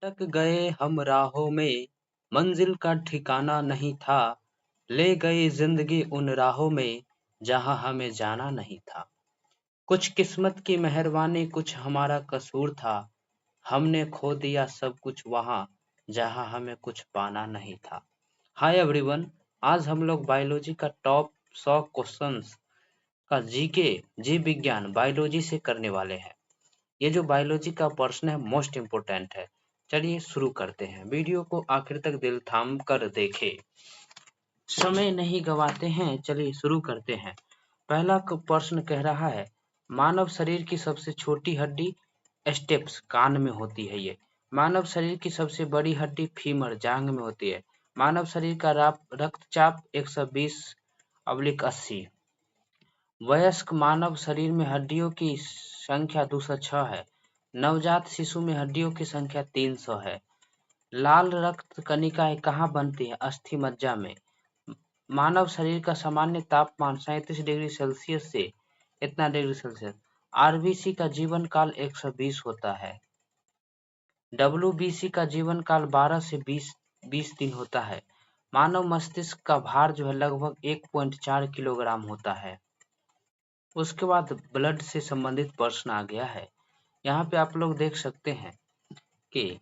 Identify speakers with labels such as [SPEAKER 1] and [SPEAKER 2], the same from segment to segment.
[SPEAKER 1] भटक गए हम राहों में, मंजिल का ठिकाना नहीं था, ले गई जिंदगी उन राहों में, जहां हमें जाना नहीं था। कुछ किस्मत की मेहरबानी, कुछ हमारा कसूर था, हमने खो दिया सब कुछ वहां, जहां हमें कुछ पाना नहीं था। हाय एवरीवन, आज हम लोग बायोलॉजी का टॉप 100 क्वेश्चंस का जीके, जीव विज्ञान, बायोलॉजी से करने वाले हैं। ये जो बायोलॉजी का पोर्शन है मोस्ट इम्पोर्टेंट है। चलिए शुरू करते हैं। वीडियो को आखिर तक दिल थाम कर देखें। समय नहीं गवाते हैं, चलिए शुरू करते हैं। पहला प्रश्न कह रहा है, मानव शरीर की सबसे छोटी हड्डी स्टेप्स कान में होती है। ये मानव शरीर की सबसे बड़ी हड्डी फीमर जांघ में होती है। मानव शरीर का रक्तचाप 120/80। वयस्क मानव शरीर में हड्डियों की संख्या 206 है। नवजात शिशु में हड्डियों की संख्या 300 है। लाल रक्त कणिकाएं कहाँ बनती है? अस्थि मज्जा में। मानव शरीर का सामान्य तापमान 37 डिग्री सेल्सियस से इतना डिग्री सेल्सियस। आरबीसी का जीवन काल 120 होता है। डब्ल्यूबीसी का जीवन काल 12 से 20 दिन होता है। मानव मस्तिष्क का भार जो है लगभग 1.4 किलोग्राम होता है। उसके बाद ब्लड से संबंधित प्रश्न आ गया है। यहाँ पे आप लोग देख सकते हैं कि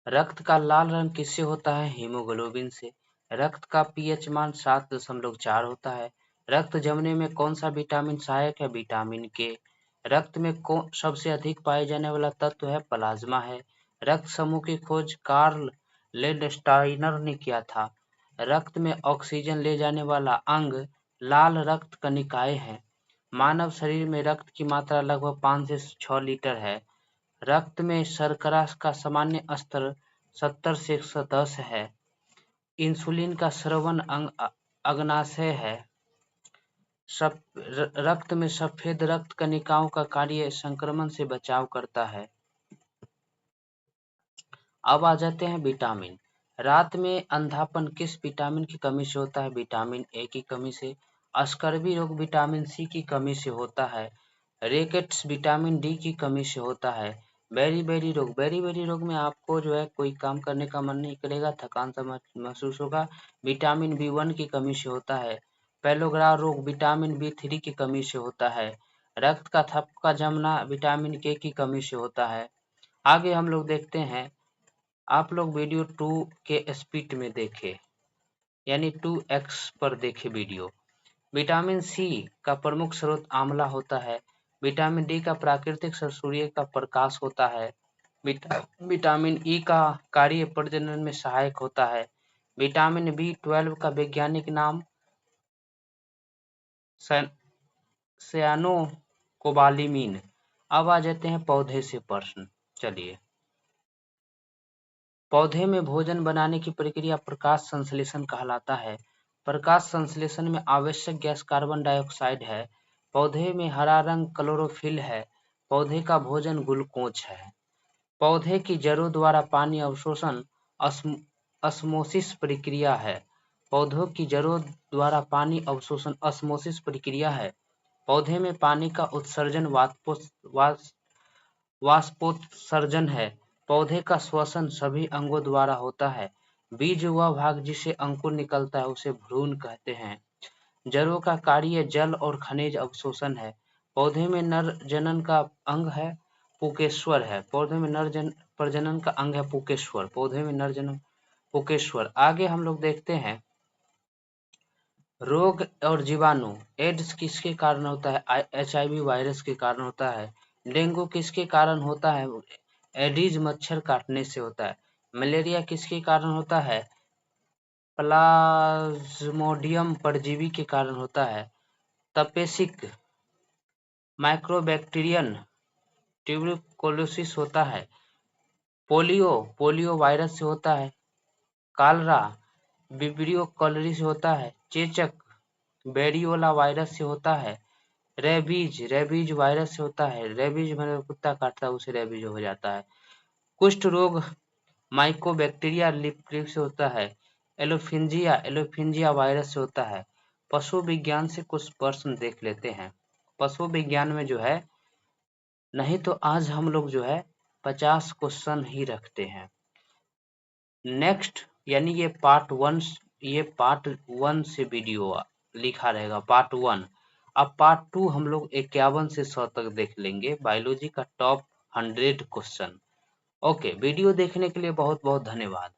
[SPEAKER 1] रक्त का लाल रंग किससे होता है? हीमोग्लोबिन से। रक्त का पीएच मान 7.4 होता है। रक्त जमने में कौन सा विटामिन सहायक है? विटामिन के। रक्त में सबसे अधिक पाए जाने वाला तत्व है? प्लाज्मा है। रक्त समूह की खोज कार्ल लैंडस्टाइनर ने किया था। रक्त में ऑक्सीजन ले जाने वाला अंग लाल रक्त कणिकाएं हैं। मानव शरीर में रक्त की मात्रा लगभग 5 से 6 लीटर है। रक्त में शर्करा का सामान्य स्तर 70 से 110 है। इंसुलिन का स्रवण अंग अग्नाशय है। रक्त में सफेद रक्त कणिकाओं का कार्य संक्रमण से बचाव करता है। अब आ जाते हैं विटामिन। रात में अंधापन किस विटामिन की कमी से होता है? विटामिन ए की कमी से। स्कर्वी रोग विटामिन सी की कमी से होता है। रिकेट्स विटामिन डी की कमी से होता है। बेरी रोग में आपको जो है कोई काम करने का मन नहीं करेगा, थकान सा महसूस होगा, विटामिन बी1 की कमी से होता है। पेलोग्रा रोग विटामिन बी3 की कमी से होता है। रक्त का थक्का जमना विटामिन के की कमी से होता है। आगे हम लोग देखते हैं, आप लोग वीडियो 2 के स्पीड में देखें, यानी 2x पर देखें वीडियो। विटामिन सी का प्रमुख स्रोत आंवला होता है। विटामिन डी का प्राकृतिक स्रोत सूर्य का प्रकाश होता है। विटामिन ई का कार्य प्रजनन में सहायक होता है। विटामिन बी12 का वैज्ञानिक नाम सायानोकोबालामीन। अब आ जाते हैं पौधे से प्रश्न। चलिए, पौधे में भोजन बनाने की प्रक्रिया प्रकाश संश्लेषण कहलाता है। प्रकाश संश्लेषण में आवश्यक गैस कार्बन डाइऑक्साइड है। पौधे में हरा रंग क्लोरोफिल है। पौधे का भोजन ग्लूकोज है। पौधे की जड़ों द्वारा पानी अवशोषण ऑस्मोसिस प्रक्रिया है। पौधों की जड़ों द्वारा पानी अवशोषण ऑस्मोसिस प्रक्रिया है। पौधे में पानी का उत्सर्जन वाष्पोत्सर्जन है। पौधे का श्वसन सभी अंगों द्वारा होता है। बीज वह भाग जिसे अंकुर निकलता है उसे भ्रूण कहते हैं। जड़ों का कार्य जल और खनिज अवशोषण है। पौधे में नर जनन का अंग है, पुकेश्वर है। पौधे में प्रजनन का अंग है पुकेश्वर। पौधे में नर जनन पुकेश्वर। आगे हम लोग देखते हैं, रोग और जीवाणु। एड्स किसके कारण होता है? एचआईवी वायरस के कारण होता है। डेंगू किसके कारण होता है? एडीज मच्छर काटने से होता है। मलेरिया किसके कारण होता है? प्लाज्मोडियम परजीवी के कारण होता है। तपेसिक माइक्रोबैक्टीरियन ट्यूबरकुलोसिस होता है। पोलियो वायरस से होता है। कालरा विब्रियो कॉलरी से होता है। चेचक बेरियोला वायरस से होता है। रेबीज वायरस से होता है। रेबीज मतलब कुत्ता काटता है उसे रेबीज हो जाता है। कुष्ठ रोग माइकोबैक्टीरिया लिप्रिक से होता है। एलोफिंजिया वायरस से होता है। पशु विज्ञान से कुछ प्रश्न देख लेते हैं। पशु विज्ञान में जो है, नहीं तो आज हम लोग जो है 50 क्वेश्चन ही रखते हैं। नेक्स्ट यानी ये पार्ट 1 से वीडियो लिखा रहेगा पार्ट 1। अब पार्ट 2 हम लोग 51 से 100 तक देख लेंगे बायोलॉजी का टॉप 100 क्वेश्चन। ओके, वीडियो देखने के लिए बहुत बहुत धन्यवाद।